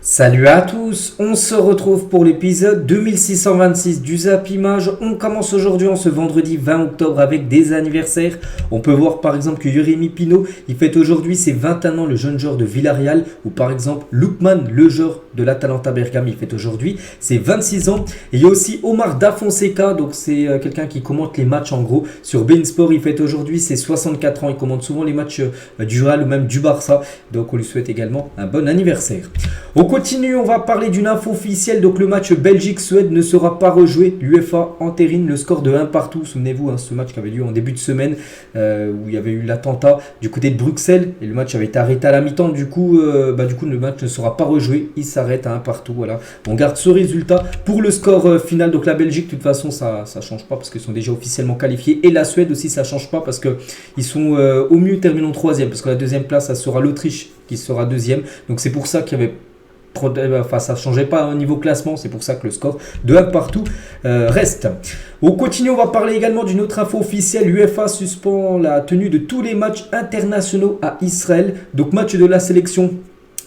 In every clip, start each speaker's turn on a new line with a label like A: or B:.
A: Salut à tous, on se retrouve pour l'épisode 2626 du Zap Image. On commence aujourd'hui en ce vendredi 20 octobre avec des anniversaires. On peut voir par exemple que Jérémy Pino, il fête aujourd'hui ses 21 ans, le jeune joueur de Villarreal. Ou par exemple Lookman, le joueur de l'Atalanta Bergame, il fête aujourd'hui ses 26 ans. Et il y a aussi Omar Da Fonseca, donc c'est quelqu'un qui commente les matchs en gros sur beIN Sport. Il fête aujourd'hui ses 64 ans, il commente souvent les matchs du Real ou même du Barça. Donc on lui souhaite également un bon anniversaire. On continue, on va parler d'une info officielle. Donc le match Belgique-Suède ne sera pas rejoué. L'UEFA entérine le score de 1 partout. Souvenez-vous, ce match qui avait lieu en début de semaine où il y avait eu l'attentat du côté de Bruxelles. Et le match avait été arrêté à la mi-temps. Du coup, le match ne sera pas rejoué. Il s'arrête à 1 partout. Voilà. On garde ce résultat pour le score final. Donc la Belgique, de toute façon, ça ne change pas parce qu'ils sont déjà officiellement qualifiés. Et la Suède aussi, ça ne change pas parce qu'ils sont au mieux terminant 3e. Parce que la deuxième place, ça sera l'Autriche qui sera 2e. Donc c'est pour ça qu'il y avait ça ne changeait pas au niveau classement, c'est pour ça que le score de 1 partout reste. On continue, on va parler également d'une autre info officielle. l'UEFA suspend la tenue de tous les matchs internationaux à Israël. Donc match de la sélection,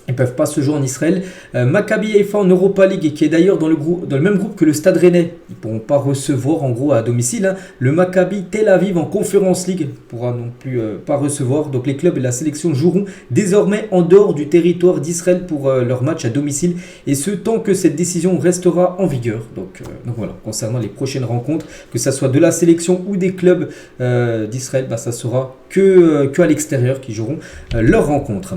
A: ils ne peuvent pas se jouer en Israël. Maccabi Haïfa en Europa League, qui est d'ailleurs dans le même groupe que le Stade Rennais. Ils ne pourront pas recevoir en gros à domicile. Le Maccabi Tel Aviv en Conference League ne pourra non plus pas recevoir. Donc les clubs et la sélection joueront désormais en dehors du territoire d'Israël pour leur match à domicile. Et ce tant que cette décision restera en vigueur. Donc voilà, concernant les prochaines rencontres, que ce soit de la sélection ou des clubs d'Israël, ça sera que à l'extérieur qui joueront leur rencontre.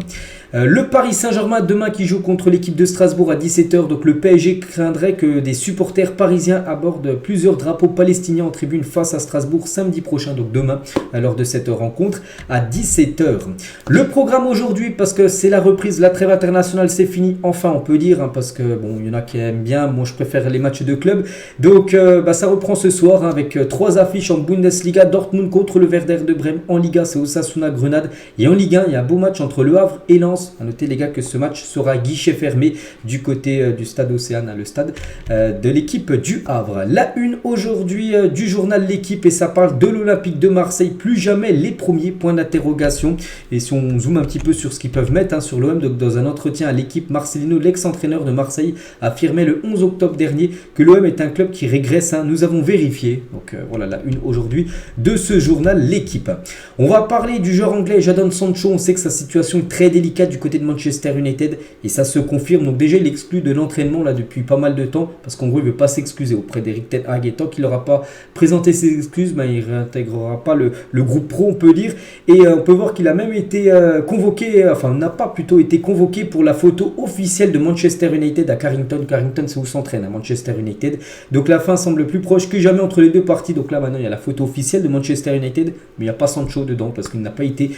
A: Le Paris Saint-Germain demain qui joue contre l'équipe de Strasbourg à 17h. Donc le PSG craindrait que des supporters parisiens abordent plusieurs drapeaux palestiniens en tribune face à Strasbourg samedi prochain, donc demain, lors de cette rencontre à 17h. Le programme aujourd'hui, parce que c'est la reprise, la trêve internationale c'est fini, enfin on peut dire, parce que bon, il y en a qui aiment bien, moi je préfère les matchs de club. Donc ça reprend ce soir avec 3 affiches en Bundesliga. Dortmund contre le Werder de Brême. En Liga, c'est Osasuna Grenade. Et en Ligue 1, il y a un beau match entre Le Havre et Lens. A noter les gars que ce match sera guichet fermé du côté du stade Océane, le stade de l'équipe du Havre. La une aujourd'hui du journal L'équipe, et ça parle de l'Olympique de Marseille. Plus jamais les premiers points d'interrogation. Et si on zoome un petit peu sur ce qu'ils peuvent mettre sur l'OM, donc dans un entretien à l'équipe, Marcelino, l'ex-entraîneur de Marseille, affirmait le 11 octobre dernier que l'OM est un club qui régresse. Nous avons vérifié. Donc voilà la une aujourd'hui de ce journal L'équipe. On va parler du joueur anglais Jadon Sancho. On sait que sa situation est très délicate du côté de Manchester United et ça se confirme. Donc déjà il est exclu de l'entraînement là depuis pas mal de temps parce qu'en gros il ne veut pas s'excuser auprès d'Eric Ten Hag, et tant qu'il n'aura pas présenté ses excuses, il ne réintégrera pas le groupe pro, on peut dire. Et on peut voir qu'il a même été convoqué, n'a pas plutôt été convoqué pour la photo officielle de Manchester United à Carrington. Carrington, c'est où s'entraîne à Manchester United. Donc la fin semble plus proche que jamais entre les deux parties. Donc là maintenant il y a la photo officielle de Manchester United, mais il n'y a pas Sancho dedans parce qu'il n'a pas été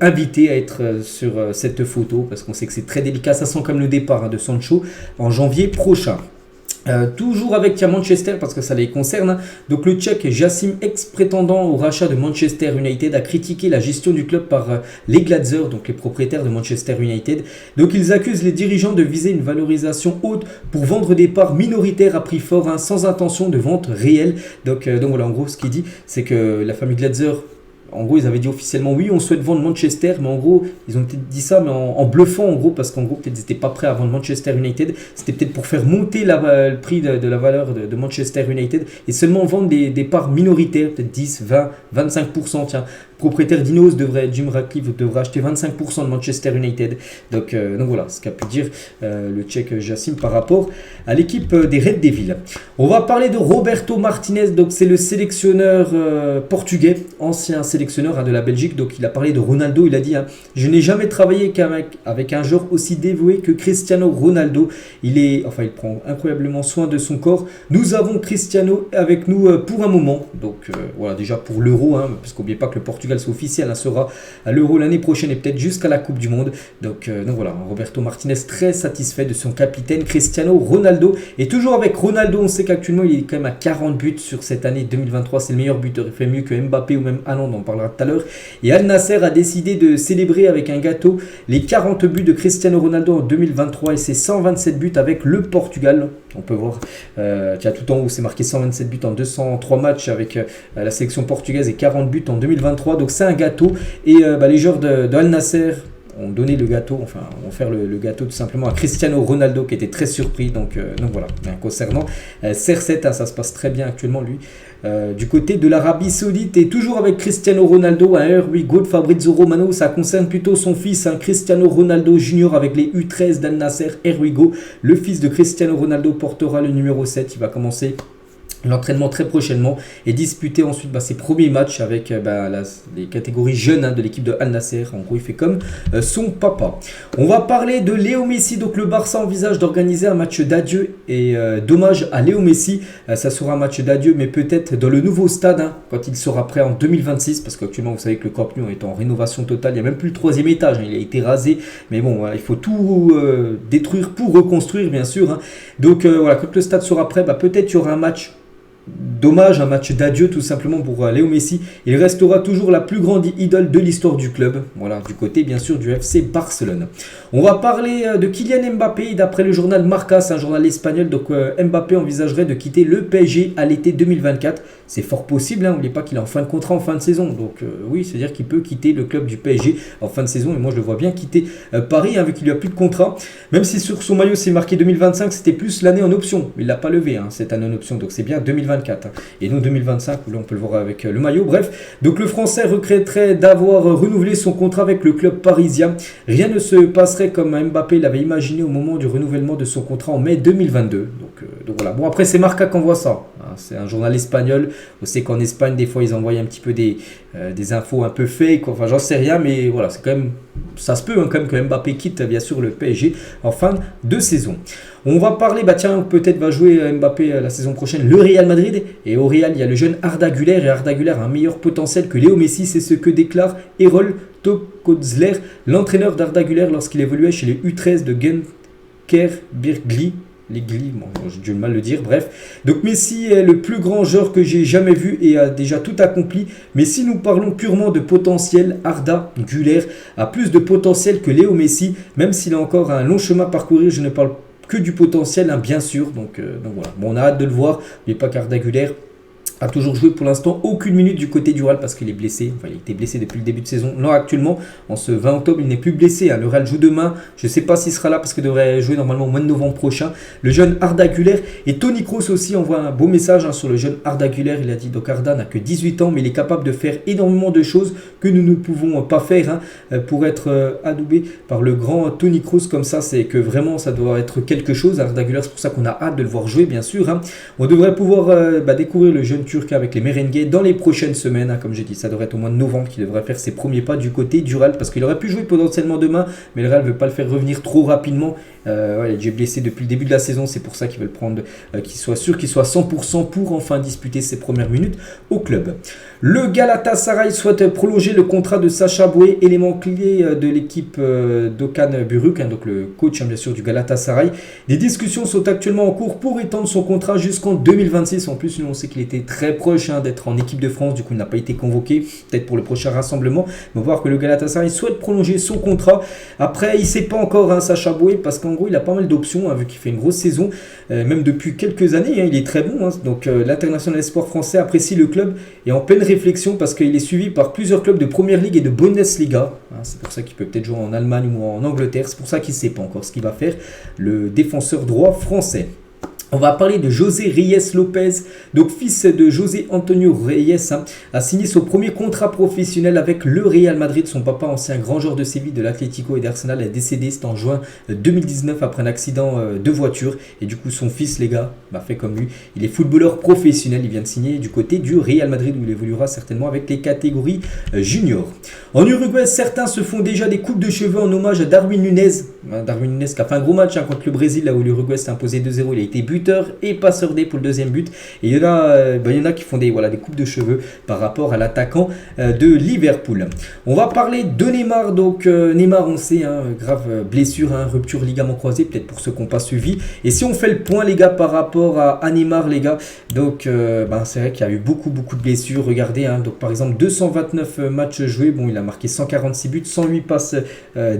A: invité à être sur cette photo, parce qu'on sait que c'est très délicat. Ça sent comme le départ de Sancho en janvier prochain. Toujours avec Manchester, parce que ça les concerne. Donc le Tchèque Jassim, ex-prétendant au rachat de Manchester United, a critiqué la gestion du club par les Glazers, donc les propriétaires de Manchester United. Donc ils accusent les dirigeants de viser une valorisation haute pour vendre des parts minoritaires à prix fort, sans intention de vente réelle. Donc voilà, en gros ce qu'il dit, c'est que la famille Glazer, en gros, ils avaient dit officiellement oui, on souhaite vendre Manchester, mais en gros, ils ont peut-être dit ça, mais en bluffant, en gros, parce qu'en gros, peut-être ils n'étaient pas prêts à vendre Manchester United. C'était peut-être pour faire monter le prix de la valeur de Manchester United et seulement vendre des parts minoritaires, peut-être 10, 20, 25%. Tiens, propriétaire d'Ineos Jim Ratcliffe devrait acheter 25% de Manchester United. Donc voilà ce qu'a pu dire le Tchèque Jassim par rapport à l'équipe des Red Devils. On va parler de Roberto Martinez. Donc c'est le sélectionneur portugais, ancien sélectionneur de la Belgique. Donc il a parlé de Ronaldo. Il a dit je n'ai jamais travaillé avec un joueur aussi dévoué que Cristiano Ronaldo. Il prend incroyablement soin de son corps. Nous avons Cristiano avec nous pour un moment. Donc voilà, déjà pour l'Euro, parce qu'oubliez pas que le Portugal c'est officiel, sera à l'Euro l'année prochaine et peut-être jusqu'à la Coupe du Monde. Donc voilà, Roberto Martinez très satisfait de son capitaine Cristiano Ronaldo. Et toujours avec Ronaldo, on sait qu'actuellement il est quand même à 40 buts sur cette année 2023. C'est le meilleur buteur, il fait mieux que Mbappé ou même Haaland, on en parlera tout à l'heure. Et Al Nasser a décidé de célébrer avec un gâteau les 40 buts de Cristiano Ronaldo en 2023 et ses 127 buts avec le Portugal. On peut voir, tout en haut c'est marqué 127 buts en 203 matchs avec la sélection portugaise et 40 buts en 2023. Donc c'est un gâteau. Et les joueurs de Al Nasser ont donné le gâteau, enfin ont offert le gâteau tout simplement à Cristiano Ronaldo qui était très surpris. Donc voilà, concernant CR7, ça se passe très bien actuellement lui. Du côté de l'Arabie Saoudite et toujours avec Cristiano Ronaldo, here we go de Fabrizio Romano, ça concerne plutôt son fils, Cristiano Ronaldo Junior avec les U13 d'Al Nasser, here we go. Le fils de Cristiano Ronaldo portera le numéro 7, il va commencer l'entraînement très prochainement et disputer ensuite ses premiers matchs avec les catégories jeunes de l'équipe de Al Nasser. En gros, il fait comme son papa. On va parler de Léo Messi. Donc, le Barça envisage d'organiser un match d'adieu et d'hommage à Léo Messi. Ça sera un match d'adieu, mais peut-être dans le nouveau stade quand il sera prêt en 2026. Parce qu'actuellement, vous savez que le Camp Nou est en rénovation totale. Il n'y a même plus le 3e étage. Il a été rasé. Mais bon, il faut tout détruire pour reconstruire, bien sûr. Donc, voilà, quand le stade sera prêt, peut-être il y aura un match d'hommage, un match d'adieu tout simplement pour Léo Messi. Il restera toujours la plus grande idole de l'histoire du club. Voilà, du côté bien sûr du FC Barcelone. On va parler de Kylian Mbappé. D'après le journal Marca, c'est un journal espagnol. Donc Mbappé envisagerait de quitter le PSG à l'été 2024. C'est fort possible, n'oubliez pas qu'il est en fin de contrat en fin de saison. Donc oui, c'est-à-dire qu'il peut quitter le club du PSG en fin de saison. Et moi je le vois bien quitter Paris vu qu'il n'y a plus de contrat. Même si sur son maillot c'est marqué 2025, c'était plus l'année en option. Il ne l'a pas levé, cette année en option. Donc c'est bien 2024. Et non 2025, où là on peut le voir avec le maillot. Bref, donc le Français regretterait d'avoir renouvelé son contrat avec le club parisien. Rien ne se passerait comme Mbappé l'avait imaginé au moment du renouvellement de son contrat en mai 2022. Donc voilà. Bon, après c'est Marca qui envoie ça. C'est un journal espagnol. On sait qu'en Espagne, des fois, ils envoient un petit peu des infos un peu fake. Enfin, j'en sais rien, mais voilà, c'est quand même, ça se peut quand même que Mbappé quitte bien sûr le PSG en fin de saison. On va parler, peut-être va jouer Mbappé la saison prochaine, le Real Madrid. Et au Real, il y a le jeune Arda Güler. Et Arda Güler a un meilleur potentiel que Léo Messi. C'est ce que déclare Erol Tokozler, l'entraîneur d'Arda Güler lorsqu'il évoluait chez les U13 de Genkerbirgli. J'ai du mal à le dire, bref. Donc Messi est le plus grand joueur que j'ai jamais vu et a déjà tout accompli. Mais si nous parlons purement de potentiel, Arda Güler a plus de potentiel que Léo Messi. Même s'il a encore un long chemin à parcourir, je ne parle que du potentiel, bien sûr. Donc voilà, on a hâte de le voir. N'oubliez pas qu'Arda Güler a toujours joué pour l'instant aucune minute du côté du Real parce qu'il est blessé. Enfin, il était blessé depuis le début de saison. Non, actuellement, en ce 20 octobre, il n'est plus blessé. Le Real joue demain. Je ne sais pas s'il sera là parce qu'il devrait jouer normalement au mois de novembre prochain. Le jeune Arda Güler et Toni Kroos aussi envoie un beau message sur le jeune Arda Güler. Il a dit donc Arda n'a que 18 ans, mais il est capable de faire énormément de choses que nous ne pouvons pas faire pour être adoubé par le grand Toni Kroos comme ça. C'est que vraiment, ça doit être quelque chose. Arda Güler, c'est pour ça qu'on a hâte de le voir jouer, bien sûr. On devrait pouvoir découvrir le jeune turc avec les merengues dans les prochaines semaines. Comme j'ai dit, ça devrait être au mois de novembre qu'il devrait faire ses premiers pas du côté du Real parce qu'il aurait pu jouer potentiellement demain, mais le Real ne veut pas le faire revenir trop rapidement. Il est déjà blessé depuis le début de la saison, c'est pour ça qu'ils veulent prendre, qu'il soit sûr qu'il soit 100% pour enfin disputer ses premières minutes au club. Le Galatasaray souhaite prolonger le contrat de Sacha Boey, élément clé de l'équipe d'Okan Buruk, donc le coach bien sûr du Galatasaray. Des discussions sont actuellement en cours pour étendre son contrat jusqu'en 2026. En plus, nous on sait qu'il était très proche d'être en équipe de France, du coup il n'a pas été convoqué, peut-être pour le prochain rassemblement. On va voir que le Galatasaray souhaite prolonger son contrat. Après, il ne sait pas encore Sacha Boey parce qu'en gros il a pas mal d'options vu qu'il fait une grosse saison, même depuis quelques années. Il est très bon. Donc l'international espoir français apprécie le club et en pleine réflexion parce qu'il est suivi par plusieurs clubs de Première Ligue et de Bundesliga. C'est pour ça qu'il peut peut-être jouer en Allemagne ou en Angleterre. C'est pour ça qu'il ne sait pas encore ce qu'il va faire, le défenseur droit français. On va parler de José Reyes Lopez, donc fils de José Antonio Reyes, a signé son premier contrat professionnel avec le Real Madrid. Son papa, ancien grand joueur de Séville, de l'Atlético et d'Arsenal, est décédé, c'était en juin 2019 après un accident de voiture. Et du coup, son fils, les gars, fait comme lui. Il est footballeur professionnel, il vient de signer du côté du Real Madrid où il évoluera certainement avec les catégories juniors. En Uruguay, certains se font déjà des coupes de cheveux en hommage à Darwin Nunez. Darwin Nunez qui a fait un gros match contre le Brésil, là où l'Uruguay s'est imposé 2-0. Il a été buteur et passeur D pour le deuxième but. Et il y en a qui font des coupes de cheveux par rapport à l'attaquant de Liverpool. On va parler de Neymar. Donc Neymar, on sait, grave blessure, rupture ligament croisé, peut-être pour ceux qui n'ont pas suivi. Et si on fait le point, les gars, par rapport à Neymar, les gars, donc c'est vrai qu'il y a eu beaucoup de blessures. Regardez, donc par exemple 229 matchs joués, bon, il a marqué 146 buts, 108 passes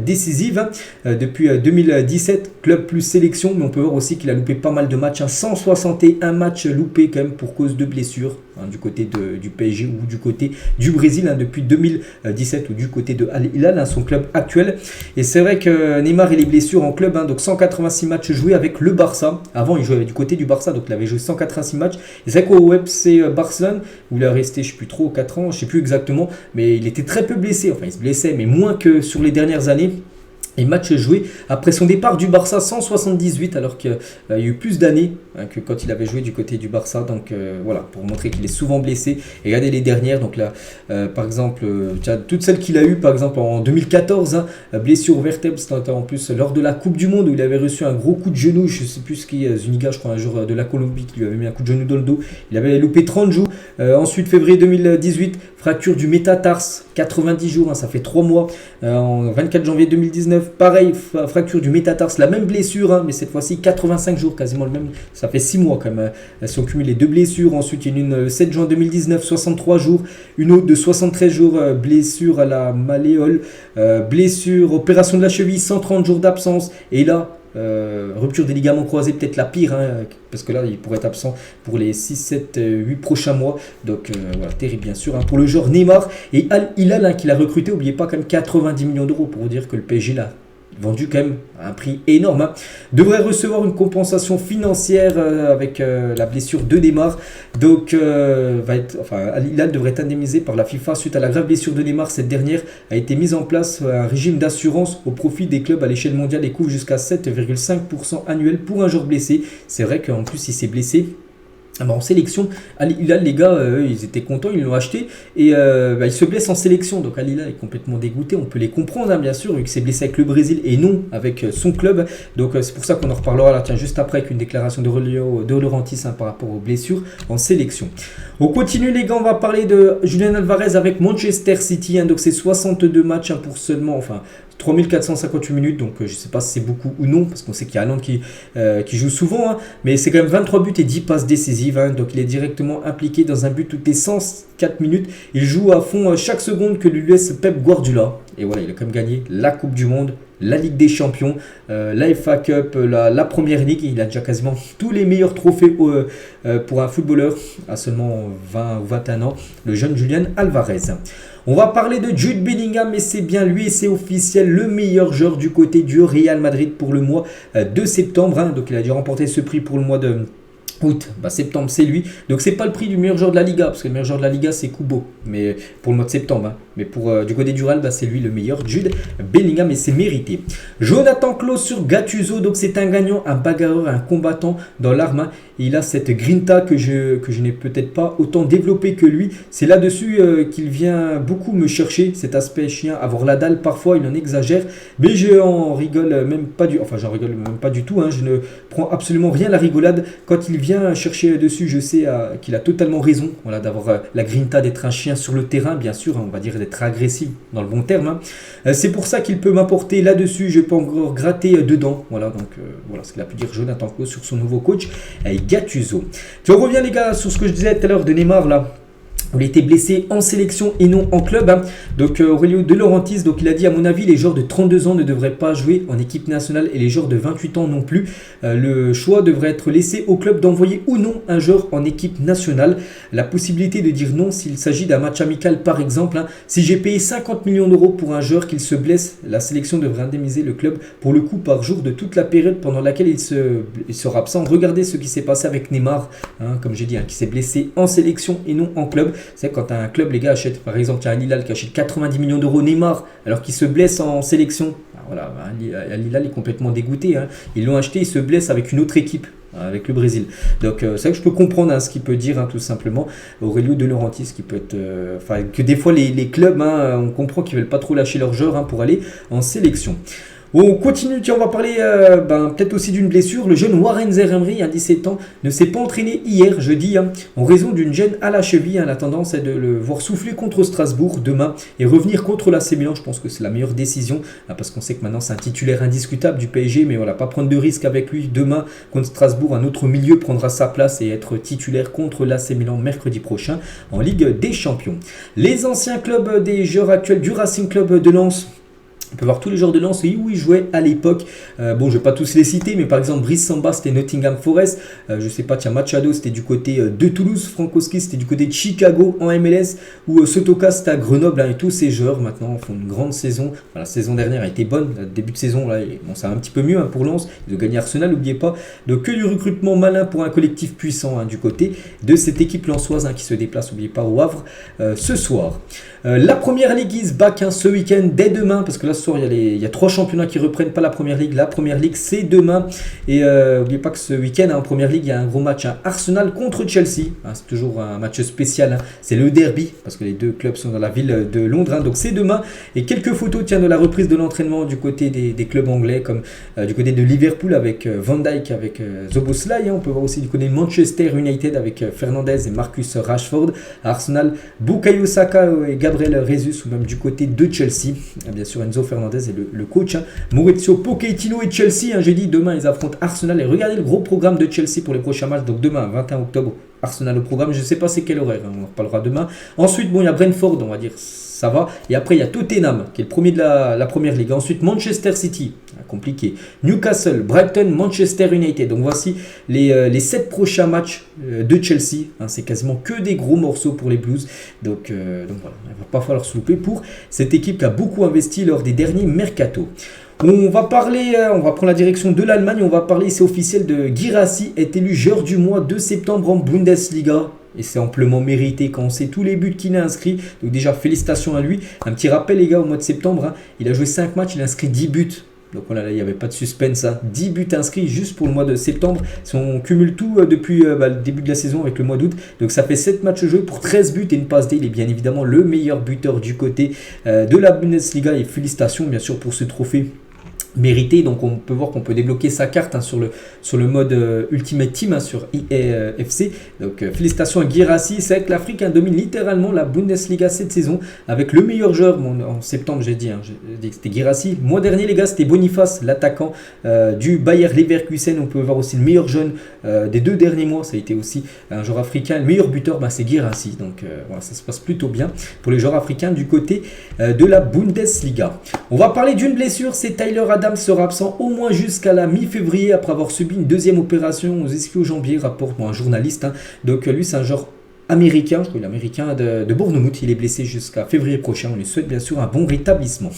A: décisives depuis depuis 2017, club plus sélection, mais on peut voir aussi qu'il a loupé pas mal de matchs, 161 matchs loupés quand même pour cause de blessures, du côté du PSG ou du côté du Brésil, depuis 2017 ou du côté de Al Hilal, son club actuel. Et c'est vrai que Neymar et les blessures en club, donc 186 matchs joués avec le Barça. Avant il jouait du côté du Barça, donc il avait joué 186 matchs. Et c'est vrai qu'au FC Barcelone, où il est resté, je ne sais plus trop, 4 ans, je ne sais plus exactement, mais il était très peu blessé, enfin il se blessait, mais moins que sur les dernières années. Et match joué après son départ du Barça, 178, alors qu'il y a eu plus d'années que quand il avait joué du côté du Barça. Donc voilà, pour montrer qu'il est souvent blessé. Et regardez les dernières, donc là, par exemple, toutes celles qu'il a eues, par exemple en 2014, blessure au vertèbre, c'était en plus lors de la Coupe du Monde où il avait reçu un gros coup de genou, je ne sais plus ce qui est, Zuniga, je crois, un joueur de la Colombie qui lui avait mis un coup de genou dans le dos. Il avait loupé 30 jours. Ensuite, février 2018, fracture du métatarse, 90 jours, ça fait 3 mois. En 24 janvier 2019, pareil, fracture du métatarse, la même blessure, mais cette fois-ci 85 jours, quasiment le même, ça fait 6 mois quand même. Elles sont cumulées 2 blessures. Ensuite, il y a une 7 juin 2019, 63 jours, une autre de 73 jours, blessure à la malléole, blessure, opération de la cheville, 130 jours d'absence. Et là, rupture des ligaments croisés, peut-être la pire, parce que là il pourrait être absent pour les 6, 7, 8 prochains mois. Donc voilà, terrible bien sûr, pour le joueur Neymar. Et Al Hilal, qu'il a recruté, n'oubliez pas, quand même 90 millions d'euros, pour vous dire que le PSG là vendu quand même à un prix énorme, devrait recevoir une compensation financière avec la blessure de Neymar. Donc Al Hilal devrait être indemnisé par la FIFA suite à la grave blessure de Neymar. Cette dernière a été mise en place un régime d'assurance au profit des clubs à l'échelle mondiale et couvre jusqu'à 7,5% annuel pour un joueur blessé. C'est vrai qu'en plus il s'est blessé en sélection, Al Hilal, les gars, ils étaient contents, ils l'ont acheté et il se blesse en sélection. Donc Al Hilal est complètement dégoûté, on peut les comprendre, bien sûr, vu qu'il s'est blessé avec le Brésil et non avec son club. Donc c'est pour ça qu'on en reparlera là, juste après, avec une déclaration de De Laurentiis par rapport aux blessures en sélection. On continue, les gars, on va parler de Julian Alvarez avec Manchester City. Donc c'est 62 matchs pour seulement, 3458 minutes, donc je ne sais pas si c'est beaucoup ou non, parce qu'on sait qu'il y a Haaland qui joue souvent, mais c'est quand même 23 buts et 10 passes décisives, donc il est directement impliqué dans un but toutes les 104 minutes. Il joue à fond chaque seconde que lui laisse Pep Guardiola, et voilà, il a quand même gagné la Coupe du Monde, la Ligue des Champions, la FA Cup, la Première Ligue. Il a déjà quasiment tous les meilleurs trophées pour un footballeur à seulement 20 ou 21 ans, le jeune Julian Alvarez. On va parler de Jude Bellingham, et c'est bien lui, c'est officiel, le meilleur joueur du côté du Real Madrid pour le mois de septembre. Donc il a dû remporter ce prix pour le mois de août, septembre c'est lui. Donc c'est pas le prix du meilleur joueur de la Liga, parce que le meilleur joueur de la Liga c'est Kubo, mais pour le mois de septembre. Mais pour du côté du Real, c'est lui le meilleur, Jude Bellingham, et c'est mérité. Jonathan Klaus sur Gattuso, donc c'est un gagnant, un bagarreur, un combattant dans l'arme. Il a cette grinta que je n'ai peut-être pas autant développé que lui. C'est là-dessus qu'il vient beaucoup me chercher, cet aspect chien, avoir la dalle parfois, il en exagère. Mais j'en rigole même pas du tout. Je ne prends absolument rien à la rigolade. Quand il vient chercher dessus, je sais qu'il a totalement raison, d'avoir la grinta, d'être un chien sur le terrain, bien sûr, on va dire d'être agressif dans le bon terme. C'est pour ça qu'il peut m'apporter là-dessus. Je peux encore gratter dedans. Voilà ce qu'il a pu dire Jonathan Klaus sur son nouveau coach, Gattuso. Je reviens, les gars, sur ce que je disais tout à l'heure de Neymar là. Il était blessé en sélection et non en club. Donc Aurelio De Laurentiis, donc il a dit, à mon avis, les joueurs de 32 ans ne devraient pas jouer en équipe nationale et les joueurs de 28 ans non plus. Le choix devrait être laissé au club d'envoyer ou non un joueur en équipe nationale. La possibilité de dire non s'il s'agit d'un match amical, par exemple. Si j'ai payé 50 millions d'euros pour un joueur qu'il se blesse, la sélection devrait indemniser le club pour le coup par jour de toute la période pendant laquelle il sera absent. Regardez ce qui s'est passé avec Neymar, comme j'ai dit, qui s'est blessé en sélection et non en club. C'est quand un club, les gars, achète, par exemple, il y a Al Hilal qui achète 90 millions d'euros Neymar alors qu'il se blesse en sélection. Al Hilal est complètement dégoûté. Ils l'ont acheté, il se blesse avec une autre équipe, avec le Brésil. Donc c'est vrai que je peux comprendre ce qu'il peut dire, tout simplement. Aurelio De Laurentiis, qui peut être, que des fois les clubs, on comprend qu'ils veulent pas trop lâcher leurs joueurs pour aller en sélection. On continue, on va parler peut-être aussi d'une blessure. Le jeune Warren Zaïre-Emery, 17 ans, ne s'est pas entraîné hier, jeudi, en raison d'une gêne à la cheville. La tendance est de le voir souffler contre Strasbourg demain et revenir contre l'AC Milan. Je pense que c'est la meilleure décision, parce qu'on sait que maintenant c'est un titulaire indiscutable du PSG, mais pas prendre de risque avec lui. Demain, contre Strasbourg, un autre milieu prendra sa place et être titulaire contre l'AC Milan mercredi prochain en Ligue des Champions. Les anciens clubs des joueurs actuels du Racing Club de Lens On peut voir tous les joueurs de Lens et où ils jouaient à l'époque. Bon, je ne vais pas tous les citer, mais par exemple, Brice Samba, c'était Nottingham Forest. Je ne sais pas, tiens, Machado, c'était du côté de Toulouse. Frankowski, c'était du côté de Chicago en MLS. Ou Sotoka, c'était à Grenoble. Et tous ces joueurs, maintenant, font une grande saison. Enfin, la saison dernière a été bonne. Le début de saison, là, bon, ça va un petit peu mieux pour Lens. Ils ont gagné Arsenal, n'oubliez pas. Donc, que du recrutement malin pour un collectif puissant du côté de cette équipe lensoise qui se déplace, n'oubliez pas, au Havre ce soir. La première ligue is back ce week-end, dès demain, parce que là ce soir il y a 3 championnats qui reprennent, pas la première ligue. La première ligue c'est demain. Et n'oubliez pas que ce week-end en première ligue il y a un gros match, Arsenal contre Chelsea. C'est toujours un match spécial, c'est le derby, parce que les deux clubs sont dans la ville de Londres. Donc c'est demain. Et quelques photos de la reprise de l'entraînement du côté des clubs anglais, comme du côté de Liverpool avec Van Dijk, avec Szoboszlai. On peut voir aussi du côté de Manchester United avec Fernandes et Marcus Rashford. Arsenal, Bukayo Saka et Gabriel Jesus, ou même du côté de Chelsea, bien sûr Enzo Fernandez et le coach, Maurizio Pochettino et Chelsea. J'ai dit demain ils affrontent Arsenal, et regardez le gros programme de Chelsea pour les prochains matchs. Donc demain 21 octobre, Arsenal au programme, je ne sais pas c'est quel horaire, on en reparlera demain. Ensuite bon, il y a Brentford, on va dire ça va, et après il y a Tottenham qui est le premier de la première ligue. Ensuite Manchester City, compliqué, Newcastle, Brighton, Manchester United. Donc voici les 7 prochains matchs de Chelsea. C'est quasiment que des gros morceaux pour les Blues. Donc voilà, il ne va pas falloir se louper pour cette équipe qui a beaucoup investi lors des derniers mercato. On va prendre la direction de l'Allemagne. On va parler, c'est officiel, de Guirassy est élu joueur du mois de septembre en Bundesliga. Et c'est amplement mérité quand on sait tous les buts qu'il a inscrits. Donc déjà, félicitations à lui. Un petit rappel les gars, au mois de septembre, il a joué 5 matchs, il a inscrit 10 buts. Donc voilà, là, il n'y avait pas de suspense. 10 buts inscrits juste pour le mois de septembre. Si on cumule tout depuis le début de la saison avec le mois d'août. Donc ça fait 7 matchs joués pour 13 buts et une passe D. Il est bien évidemment le meilleur buteur du côté de la Bundesliga. Et félicitations bien sûr pour ce trophée mérité. Donc on peut voir qu'on peut débloquer sa carte sur le mode Ultimate Team sur EA FC. Donc félicitations à Guirassy. C'est vrai que l'Afrique domine littéralement la Bundesliga cette saison avec le meilleur joueur. En septembre j'ai dit que c'était Guirassy. Le mois dernier les gars c'était Boniface, l'attaquant du Bayer Leverkusen. On peut voir aussi le meilleur jeune des 2 derniers mois, ça a été aussi un joueur africain. Le meilleur buteur c'est Guirassy. Donc voilà, ça se passe plutôt bien pour les joueurs africains du côté de la Bundesliga. On va parler d'une blessure, c'est Tyler Adams sera absent au moins jusqu'à la mi-février après avoir subi une deuxième opération aux ischio-jambiers, rapporte un journaliste. Donc lui c'est un joueur américain, je crois qu'il est américain de Bournemouth. Il est blessé jusqu'à février prochain. On lui souhaite bien sûr un bon rétablissement.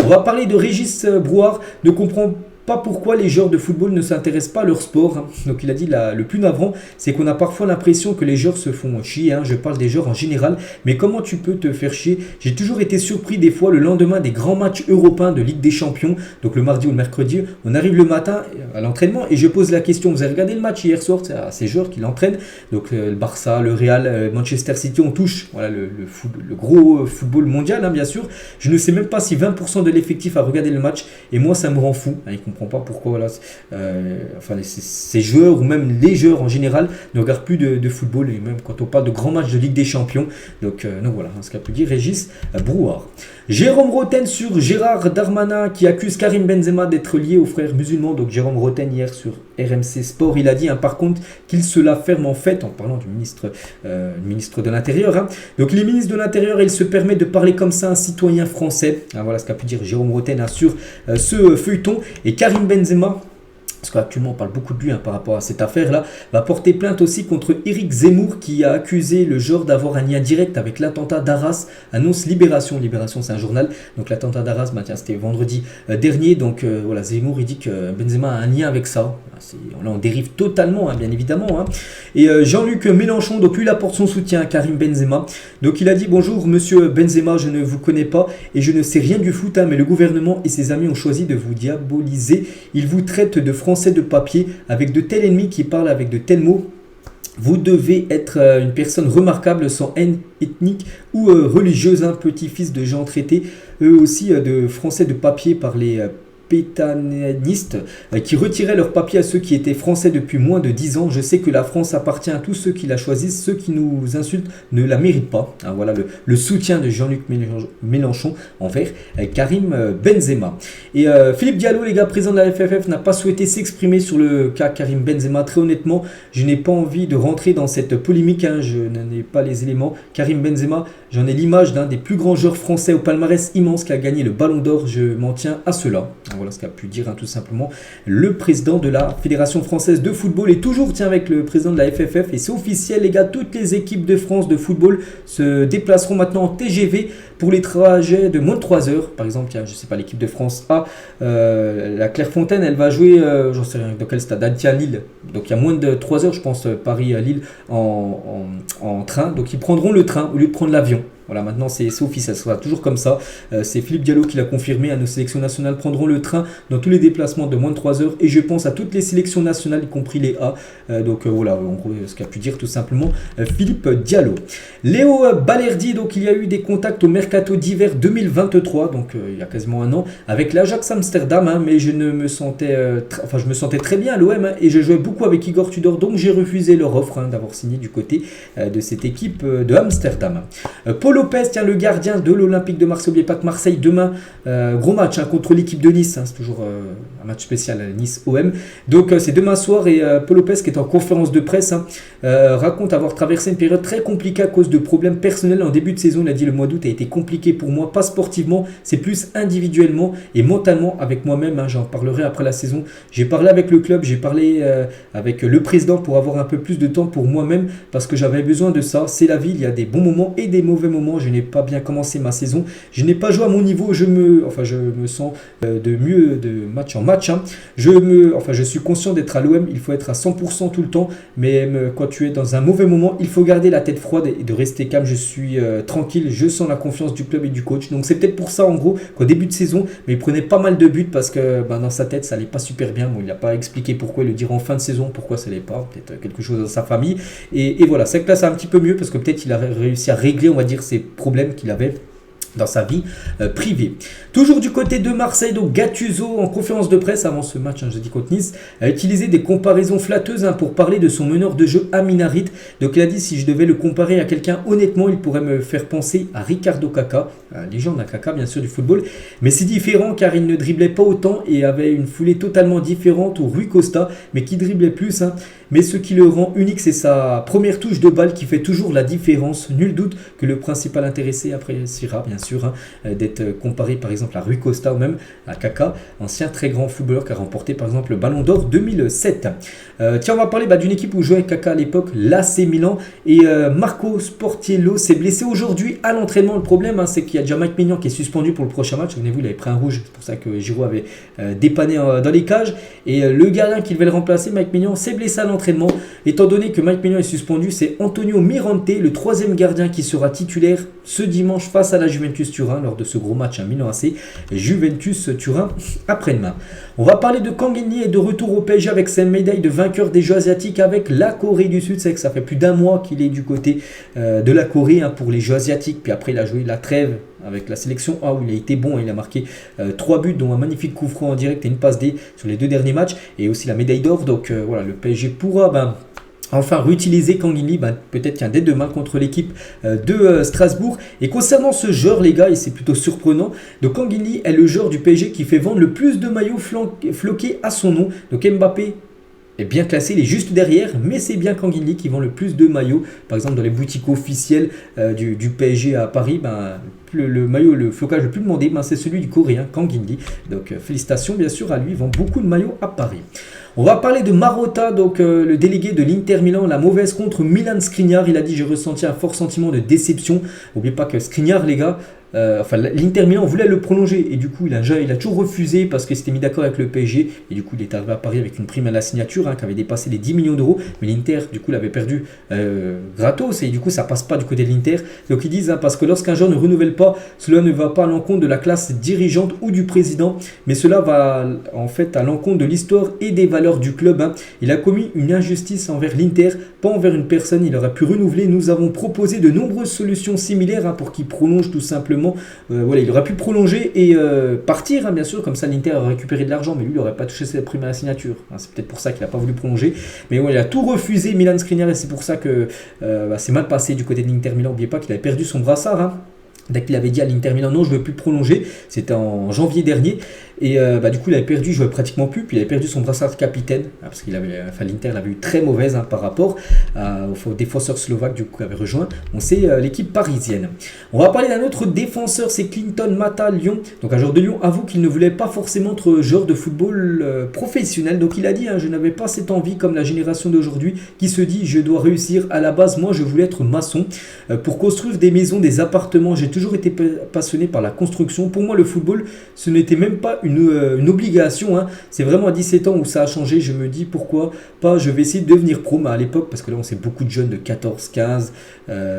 A: On va parler de Régis Brouard. Ne comprend pas pourquoi les joueurs de football ne s'intéressent pas à leur sport. Donc il a dit le plus navrant, c'est qu'on a parfois l'impression que les joueurs se font chier. Je parle des joueurs en général, mais comment tu peux te faire chier? J'ai toujours été surpris des fois le lendemain des grands matchs européens de Ligue des Champions, donc le mardi ou le mercredi. On arrive le matin à l'entraînement et je pose la question, vous avez regardé le match hier soir? C'est à ces joueurs qui l'entraînent. Donc le Barça, le Real, Manchester City, on touche le gros football mondial bien sûr. Je ne sais même pas si 20% de l'effectif a regardé le match et moi ça me rend fou. Il comprend pas pourquoi ces joueurs ou même les joueurs en général ne regardent plus de football, et même quand on parle de grands matchs de Ligue des Champions. Donc voilà ce qu'a pu dire Régis Brouard. Jérôme Roten sur Gérard Darmanin qui accuse Karim Benzema d'être lié aux frères musulmans. Donc Jérôme Roten hier sur RMC Sport, il a dit par contre qu'il se la ferme en fait en parlant du ministre de l'Intérieur. Donc les ministres de l'Intérieur, il se permet de parler comme ça à un citoyen français. Voilà ce qu'a pu dire Jérôme Roten sur ce feuilleton. Et Karim Benzema, parce qu'actuellement on parle beaucoup de lui par rapport à cette affaire-là, va porter plainte aussi contre Éric Zemmour qui a accusé le joueur d'avoir un lien direct avec l'attentat d'Arras, annonce Libération. Libération c'est un journal, donc l'attentat d'Arras, c'était vendredi dernier. Donc voilà, Zemmour il dit que Benzema a un lien avec ça. Là on dérive totalement bien évidemment. Et Jean-Luc Mélenchon, donc lui il apporte son soutien à Karim Benzema. Donc il a dit: bonjour monsieur Benzema, je ne vous connais pas et je ne sais rien du foot, mais le gouvernement et ses amis ont choisi de vous diaboliser. Ils vous traitent de français de papier avec de tels ennemis qui parlent avec de tels mots. Vous devez être une personne remarquable sans haine ethnique ou religieuse. Petit-fils de gens traités eux aussi de français de papier par les pétainistes qui retiraient leur papier à ceux qui étaient français depuis moins de 10 ans. Je sais que la France appartient à tous ceux qui la choisissent. Ceux qui nous insultent ne la méritent pas. Hein, voilà le soutien de Jean-Luc Mélenchon envers Karim Benzema. Et Philippe Diallo, les gars, président de la FFF, n'a pas souhaité s'exprimer sur le cas Karim Benzema. Très honnêtement, je n'ai pas envie de rentrer dans cette polémique. Hein, je n'en ai pas les éléments. Karim Benzema, j'en ai l'image d'un des plus grands joueurs français au palmarès immense qui a gagné le Ballon d'Or. Je m'en tiens à cela. Voilà ce qu'a pu dire tout simplement le président de la Fédération française de football. Et toujours tiens avec le président de la FFF. Et c'est officiel, les gars, toutes les équipes de France de football se déplaceront maintenant en TGV pour les trajets de moins de 3 heures. Par exemple, tiens, je sais pas, l'équipe de France A, la Clairefontaine, elle va jouer, j'en sais rien, dans quel stade, tiens, Lille. Donc il y a moins de 3 heures, je pense, Paris-Lille en train. Donc ils prendront le train au lieu de prendre l'avion. Voilà, maintenant c'est officiel, ça sera toujours comme ça. C'est Philippe Diallo qui l'a confirmé. Nos sélections nationales prendront le train dans tous les déplacements de moins de 3 heures. Et je pense à toutes les sélections nationales, y compris les A. Donc voilà, en gros, ce qu'a pu dire tout simplement Philippe Diallo. Léo Balerdi, donc il y a eu des contacts au mercato d'hiver 2023, donc il y a quasiment un an, avec l'Ajax Amsterdam. Hein, mais je me sentais très bien à l'OM. Hein, et je jouais beaucoup avec Igor Tudor. Donc j'ai refusé leur offre d'avoir signé du côté de cette équipe de Amsterdam. Paul Lopez, tiens, le gardien de l'Olympique de Marseille. N'oubliez pas que Marseille demain, gros match contre l'équipe de Nice. Hein, c'est toujours un match spécial Nice-OM. Donc c'est demain soir et Paul Lopez qui est en conférence de presse raconte avoir traversé une période très compliquée à cause de problèmes personnels en début de saison. Il a dit le mois d'août a été compliqué pour moi, pas sportivement, c'est plus individuellement et mentalement avec moi-même. Hein, j'en parlerai après la saison. J'ai parlé avec le club, j'ai parlé avec le président pour avoir un peu plus de temps pour moi-même parce que j'avais besoin de ça. C'est la vie, il y a des bons moments et des mauvais moments. Je n'ai pas bien commencé ma saison. Je n'ai pas joué à mon niveau. Je me sens de mieux de match en match. Hein. Je suis conscient d'être à l'OM. Il faut être à 100% tout le temps. Mais quand tu es dans un mauvais moment, il faut garder la tête froide et de rester calme. Je suis tranquille. Je sens la confiance du club et du coach. Donc c'est peut-être pour ça en gros qu'au début de saison, mais il prenait pas mal de buts parce que dans sa tête, ça allait pas super bien. Bon, il n'a pas expliqué pourquoi. Il le dira en fin de saison pourquoi ça allait pas. Peut-être quelque chose dans sa famille. Et voilà, c'est que là, c'est un petit peu mieux parce que peut-être il a réussi à régler, on va dire, ses problèmes qu'il avait dans sa vie privée. Toujours du côté de Marseille, donc Gattuso en conférence de presse avant ce match, jeudi contre Nice, a utilisé des comparaisons flatteuses pour parler de son meneur de jeu Amin Harit. Donc il a dit si je devais le comparer à quelqu'un, honnêtement, il pourrait me faire penser à Ricardo Caca, légende à Caca bien sûr du football, mais c'est différent car il ne driblait pas autant et avait une foulée totalement différente au Rui Costa, mais qui driblait plus. Mais ce qui le rend unique, c'est sa première touche de balle qui fait toujours la différence. Nul doute que le principal intéressé appréciera bien sûr d'être comparé par exemple à Rui Costa ou même à Kaka, ancien très grand footballeur qui a remporté par exemple le Ballon d'Or 2007. Tiens, on va parler d'une équipe où jouait Kaka à l'époque, l'AC Milan, et Marco Sportiello s'est blessé aujourd'hui à l'entraînement. Le problème, c'est qu'il y a déjà Mike Maignan qui est suspendu pour le prochain match. Souvenez-vous, il avait pris un rouge, c'est pour ça que Giroud avait dépanné dans les cages. Et le gardien qui devait le remplacer, Mike Maignan, s'est blessé à l'entraînement. Étant donné que Mike Maignan est suspendu, c'est Antonio Mirante, le troisième gardien qui sera titulaire ce dimanche face à la Juventus Turin lors de ce gros match à Milan AC. Juventus Turin après-demain. On va parler de Kang In-lee et de retour au PSG avec sa médaille de vainqueur des Jeux asiatiques avec la Corée du Sud. C'est vrai que ça fait plus d'un mois qu'il est du côté de la Corée pour les Jeux asiatiques. Puis après, il a joué la trêve avec la sélection A où il a été bon. Il a marqué 3 buts, dont un magnifique coup franc en direct et une passe D sur les 2 derniers matchs. Et aussi la médaille d'or. Donc voilà, le PSG pourra enfin réutiliser Kang In-lee, peut-être dès demain contre l'équipe de Strasbourg. Et concernant ce joueur, les gars, et c'est plutôt surprenant, donc Kang In-lee est le joueur du PSG qui fait vendre le plus de maillots floqués à son nom. Donc Mbappé est bien classé, il est juste derrière, mais c'est bien Kang In-lee qui vend le plus de maillots. Par exemple, dans les boutiques officielles du PSG à Paris, le maillot, le flocage le plus demandé, c'est celui du Coréen Kang In-lee. Donc félicitations bien sûr à lui, il vend beaucoup de maillots à Paris. On va parler de Marotta, donc le délégué de l'Inter Milan, la mauvaise contre Milan Skriniar. Il a dit j'ai ressenti un fort sentiment de déception. N'oubliez pas que Skriniar, les gars, l'Inter Milan voulait le prolonger et du coup il a toujours refusé parce qu'il s'était mis d'accord avec le PSG et du coup il est arrivé à Paris avec une prime à la signature qui avait dépassé les 10 millions d'euros, mais l'Inter du coup l'avait perdu gratos et du coup ça passe pas du côté de l'Inter. Donc ils disent parce que lorsqu'un joueur ne renouvelle pas, cela ne va pas à l'encontre de la classe dirigeante ou du président, mais cela va en fait à l'encontre de l'histoire et des valeurs du club. Il a commis une injustice envers l'Inter, pas envers une personne. Il aurait pu renouveler. Nous avons proposé de nombreuses solutions similaires pour qu'il prolonge tout simplement. moment, voilà, il aurait pu prolonger et partir, hein, bien sûr, comme ça l'Inter a récupéré de l'argent, mais lui, il n'aurait pas touché sa prime à la signature. Hein, c'est peut-être pour ça qu'il n'a pas voulu prolonger. Mais voilà, il a tout refusé, Milan Skriniar, et c'est pour ça que c'est mal passé du côté de l'Inter Milan. N'oubliez pas qu'il avait perdu son brassard. Hein. Dès qu'il avait dit à l'Inter Milan non, je ne veux plus prolonger, c'était en janvier dernier, et du coup il avait perdu, il jouait pratiquement plus, puis il avait perdu son brassard de capitaine, parce qu'il avait, l'Inter l'avait eu très mauvaise par rapport au défenseur slovaque du coup qui avait rejoint. C'est l'équipe parisienne. On va parler d'un autre défenseur, c'est Clinton Mata, Lyon. Donc un joueur de Lyon avoue qu'il ne voulait pas forcément être joueur de football professionnel, donc il a dit je n'avais pas cette envie comme la génération d'aujourd'hui qui se dit je dois réussir. À la base moi je voulais être maçon pour construire des maisons, des appartements. J'ai toujours été passionné par la construction. Pour moi, le football, ce n'était même pas une obligation. Hein. C'est vraiment à 17 ans où ça a changé. Je me dis pourquoi pas, je vais essayer de devenir pro. Mais à l'époque, parce que là, on sait beaucoup de jeunes de 14, 15,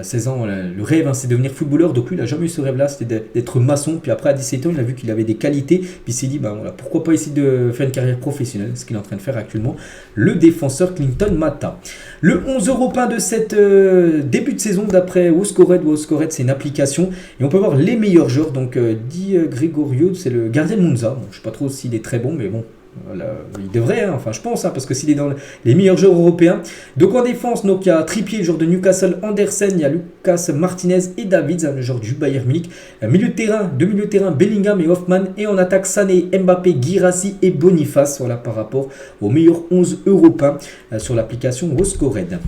A: 16 ans, le rêve, c'est de devenir footballeur. Donc lui, il n'a jamais eu ce rêve-là, c'était d'être maçon. Puis après, à 17 ans, il a vu qu'il avait des qualités. Puis il s'est dit, voilà, pourquoi pas essayer de faire une carrière professionnelle, ce qu'il est en train de faire actuellement, le défenseur Clinton Mata. Le 11 européen de cette début de saison, d'après WhoScored. WhoScored, c'est une application. Et on peut voir les meilleurs joueurs. Donc, Di Gregorio, c'est le gardien de Monza. Bon, je ne sais pas trop s'il est très bon, mais bon. Voilà, il devrait, enfin je pense, parce que s'il est dans les meilleurs joueurs européens. Donc en défense, donc, il y a Trippier, le joueur de Newcastle, Andersen, il y a Lucas Martinez et Davids, le joueur du Bayern Munich. Milieu de terrain, Bellingham et Hoffman. Et en attaque, Sané, Mbappé, Guirassy et Boniface. Voilà par rapport aux meilleurs 11 européens sur l'application WhoScored.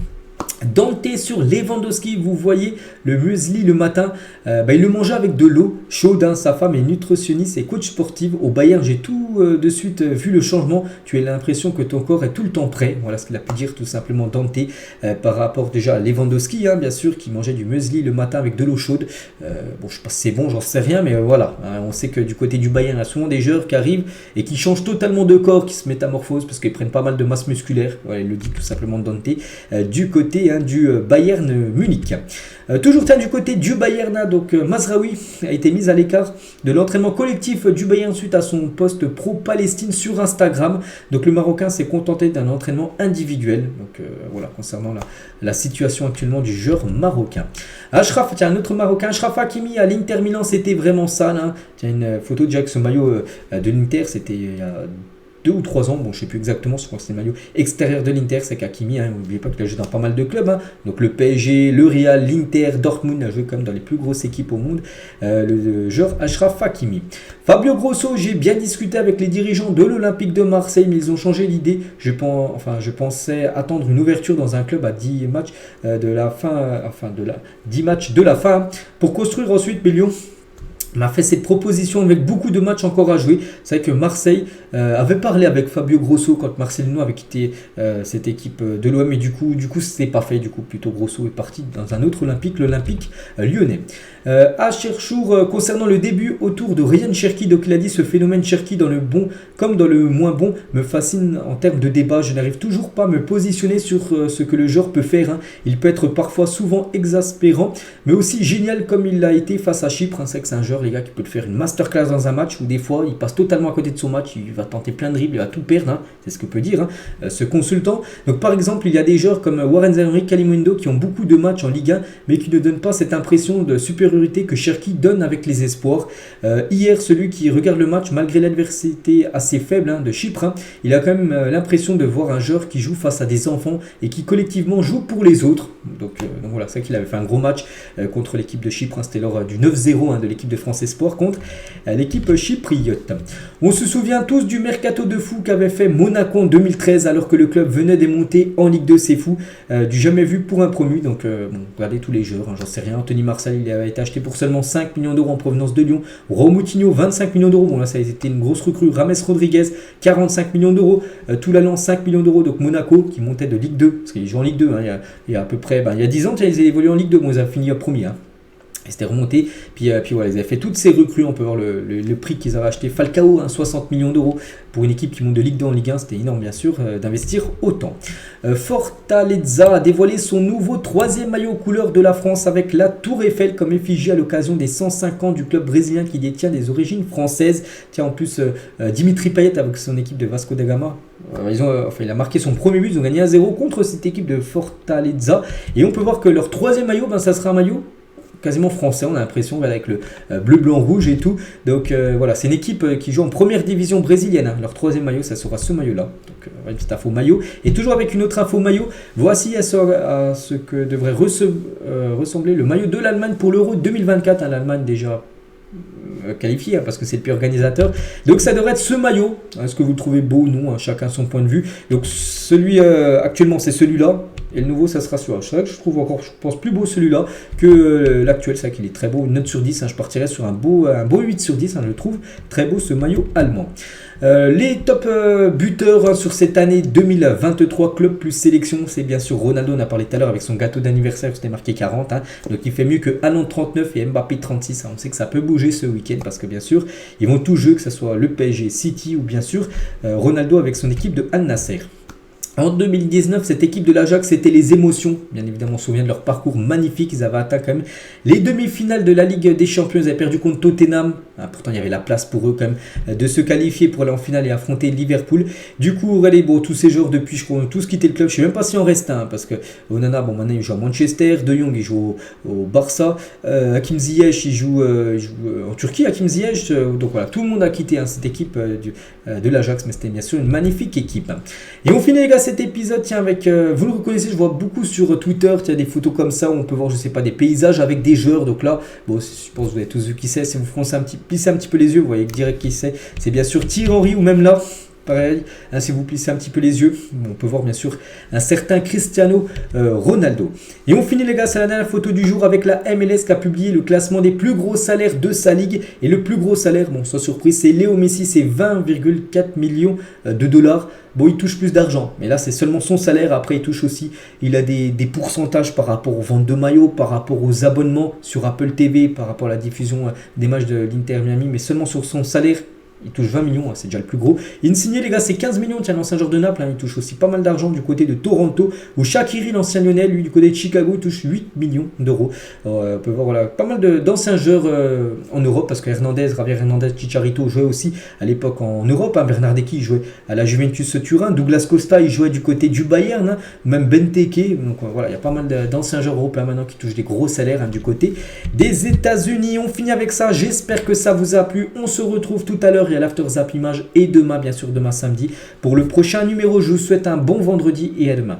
A: Dante sur Lewandowski, vous voyez le muesli le matin, il le mangeait avec de l'eau chaude. Sa femme est nutritionniste et coach sportive au Bayern. J'ai tout de suite vu le changement. Tu as l'impression que ton corps est tout le temps prêt. Voilà ce qu'il a pu dire tout simplement Dante par rapport déjà à Lewandowski, bien sûr, qui mangeait du muesli le matin avec de l'eau chaude. Bon, je sais pas si c'est bon, j'en sais rien, mais voilà. On sait que du côté du Bayern, il y a souvent des joueurs qui arrivent et qui changent totalement de corps, qui se métamorphosent parce qu'ils prennent pas mal de masse musculaire. Voilà, il le dit tout simplement Dante. Du côté du Bayern Munich. Toujours du côté du Bayern, donc Mazraoui a été mis à l'écart de l'entraînement collectif du Bayern suite à son post pro-Palestine sur Instagram. Donc le Marocain s'est contenté d'un entraînement individuel. Donc voilà, concernant la situation actuellement du joueur marocain. Achraf, tiens, un autre Marocain, Achraf Hakimi à l'Inter Milan, c'était vraiment sale. Tiens, une photo déjà avec ce maillot de l'Inter, c'était il y a 2 ou 3 ans, bon je sais plus exactement, je crois que c'est le maillot extérieur de l'Inter, c'est Hakimi, n'oubliez pas qu'il a joué dans pas mal de clubs, donc le PSG, le Real, l'Inter, Dortmund, a joué comme dans les plus grosses équipes au monde, le joueur Achraf Hakimi. Fabio Grosso, j'ai bien discuté avec les dirigeants de l'Olympique de Marseille, mais ils ont changé l'idée. Je pensais attendre une ouverture dans un club à 10 matchs de la fin, 10 matchs de la fin, pour construire ensuite Lyon m'a fait cette proposition avec beaucoup de matchs encore à jouer. C'est vrai que Marseille avait parlé avec Fabio Grosso quand Marcelino avait quitté cette équipe de l'OM, et du coup c'était pas fait. Du coup plutôt Grosso est parti dans un autre Olympique, l'Olympique lyonnais. À Cherchour, concernant le début autour de Ryan Cherki, donc il a dit ce phénomène Cherki dans le bon comme dans le moins bon me fascine en termes de débat. Je n'arrive toujours pas à me positionner sur ce que le joueur peut faire. Il peut être parfois souvent exaspérant, mais aussi génial comme il l'a été face à Chypre. C'est vrai que c'est un joueur, les gars, qui peut te faire une masterclass dans un match où des fois il passe totalement à côté de son match, il va tenter plein de dribbles, il va tout perdre, c'est ce que peut dire ce consultant. Donc par exemple, il y a des joueurs comme Warren Zaïre, Kalimundo qui ont beaucoup de matchs en Ligue 1 mais qui ne donnent pas cette impression de supériorité que Cherki donne avec les espoirs. Hier, celui qui regarde le match malgré l'adversité assez faible de Chypre, il a quand même l'impression de voir un joueur qui joue face à des enfants et qui collectivement joue pour les autres. Donc voilà, c'est vrai qu'il avait fait un gros match contre l'équipe de Chypre, c'était lors du 9-0 de l'équipe de France Espoir contre l'équipe chypriote. On se souvient tous du mercato de fou qu'avait fait Monaco en 2013 alors que le club venait de monter en Ligue 2, c'est fou, du jamais vu pour un promu. Donc regardez tous les joueurs, j'en sais rien. Anthony Martial, il avait été acheté pour seulement 5 millions d'euros en provenance de Lyon. Romoutinho, 25 millions d'euros, bon là ça a été une grosse recrue. Rames Rodriguez, 45 millions d'euros. Toulalan, 5 millions d'euros. Donc Monaco qui montait de Ligue 2, parce qu'ils jouent en Ligue 2 il y a à peu près, il y a 10 ans ils avaient évolué en Ligue 2, bon ils ont fini au premier. Et c'était remonté, puis voilà, ils avaient fait toutes ces recrues. On peut voir le prix qu'ils avaient acheté. Falcao, 60 millions d'euros pour une équipe qui monte de Ligue 2 en Ligue 1, c'était énorme bien sûr d'investir autant. Fortaleza a dévoilé son nouveau 3e maillot aux couleurs de la France avec la Tour Eiffel comme effigie à l'occasion des 105 ans du club brésilien qui détient des origines françaises. Tiens, en plus Dimitri Payet avec son équipe de Vasco da Gama, il a marqué son premier but, ils ont gagné 1-0 contre cette équipe de Fortaleza. Et on peut voir que leur 3e maillot, ça sera un maillot quasiment français, on a l'impression, avec le bleu, blanc, rouge et tout. Donc voilà, c'est une équipe qui joue en première division brésilienne. Hein. Leur troisième maillot, ça sera ce maillot-là. Donc une petite info maillot. Et toujours avec une autre info maillot, voici à ce que devrait ressembler le maillot de l'Allemagne pour l'Euro 2024. Hein, L'Allemagne déjà qualifié, hein, parce que c'est le pays organisateur. Donc ça devrait être ce maillot. Est-ce que vous le trouvez beau ou non, hein, chacun son point de vue. Donc celui actuellement, c'est celui-là. Et le nouveau, ça sera celui-là. C'est vrai que je trouve encore, je pense, plus beau celui-là que l'actuel. C'est vrai qu'il est très beau. Une note sur 10, hein, je partirais sur un beau 8 sur 10. Hein, je le trouve très beau, ce maillot allemand. Les top buteurs, hein, sur cette année 2023, club plus sélection, c'est bien sûr Ronaldo. On a parlé tout à l'heure avec son gâteau d'anniversaire, c'était marqué 40. Hein, donc il fait mieux que Haaland 39 et Mbappé 36. Hein, on sait que ça peut bouger ce week-end parce que bien sûr, ils vont tout jouer, que ce soit le PSG, City ou bien sûr Ronaldo avec son équipe de Al Nasser. En 2019, cette équipe de l'Ajax, c'était les émotions. Bien évidemment, on se souvient de leur parcours magnifique. Ils avaient atteint quand même les demi-finales de la Ligue des Champions. Ils avaient perdu contre Tottenham. Ah, pourtant, il y avait la place pour eux quand même de se qualifier pour aller en finale et affronter Liverpool. Du coup, tous ces joueurs, depuis, je crois, ont tous quitté le club. Je ne sais même pas si on reste un, parce que Onana, bon, maintenant, il joue à Manchester. De Jong, il joue au Barça. Hakim Ziyech, il joue en Turquie. Hakim Ziyech. Donc voilà, tout le monde a quitté cette équipe de l'Ajax. Mais c'était bien sûr une magnifique équipe. Et on finit, les gars, cet épisode, tiens, avec, vous le reconnaissez, je vois beaucoup sur Twitter, il y a des photos comme ça où on peut voir, je sais pas, des paysages avec des joueurs. Donc là, bon, je pense que vous avez tous vu qui c'est. Si vous plissez un petit peu les yeux, vous voyez direct qui c'est. C'est bien sûr Thierry Henry, ou même là, pareil, hein, si vous plissez un petit peu les yeux, on peut voir bien sûr un certain Cristiano Ronaldo. Et on finit, les gars, c'est la dernière photo du jour avec la MLS qui a publié le classement des plus gros salaires de sa ligue. Et le plus gros salaire, bon, sans surprise, c'est Léo Messi, c'est 20,4 millions de dollars. Bon, il touche plus d'argent, mais là, c'est seulement son salaire. Après, il touche aussi, il a des pourcentages par rapport aux ventes de maillots, par rapport aux abonnements sur Apple TV, par rapport à la diffusion des matchs de l'Inter Miami, mais seulement sur son salaire. Il touche 20 millions, hein, c'est déjà le plus gros. Insigne, les gars, c'est 15 millions. Tiens, l'ancien joueur de Naples, hein, il touche aussi pas mal d'argent du côté de Toronto. Ou Shaqiri, l'ancien Lyonnais, lui, du côté de Chicago, il touche 8 millions d'euros. On peut voir voilà, pas mal d'anciens joueurs en Europe, parce que Javier Hernandez, Chicharito jouait aussi à l'époque en Europe. Hein. Bernardeschi jouait à la Juventus Turin. Douglas Costa, il jouait du côté du Bayern. Hein. Même Benteke. Donc voilà, il y a pas mal d'anciens joueurs européens maintenant qui touchent des gros salaires, hein, du côté des États-Unis. On finit avec ça. J'espère que ça vous a plu. On se retrouve tout à l'heure à l'After Zap Image et demain, bien sûr, demain samedi pour le prochain numéro. Je vous souhaite un bon vendredi et à demain.